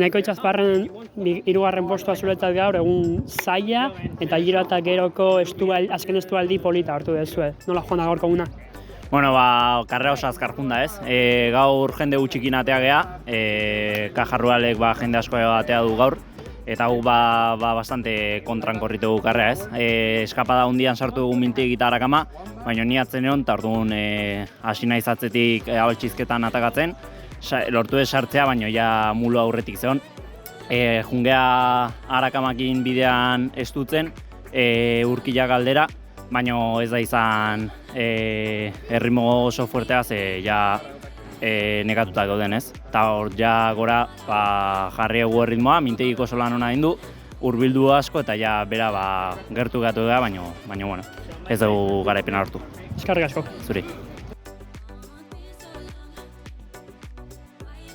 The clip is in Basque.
Nahiko itxazparren hirugarren postua zuretzat gaur egun zaila eta Giro eta Geroko azken estualdi polita hartu duzue. Nola joan da gaurko eguna? Bueno, karrera oso azkar junda ez. Gaur jende gutxikin atea gea, Kajarrualek jende asko atea du gaur, eta gu bastante kontran korritu dugu karrera ez. Eskapada hundian sartu dugu mintik eta Arakama, baina ni atzen egon, eta orduan hasi naiz atzetik abaltxizketan atakatzen, lortu ez sartzea, baina ja mulo aurretik zeon. Jungea Arakamakin bidean estutzen, urkila galdera, baina ez da izan erritmo oso fuertea ze ja nekatuta gauden ez. Eta hor ja gora jarri egu erritmoa, mintegiko oso lan hona du, hurbildu asko eta ja bera gertu gatu da, baina bueno, ez dugu garaipena hartu. Eskerrik asko. Zuri.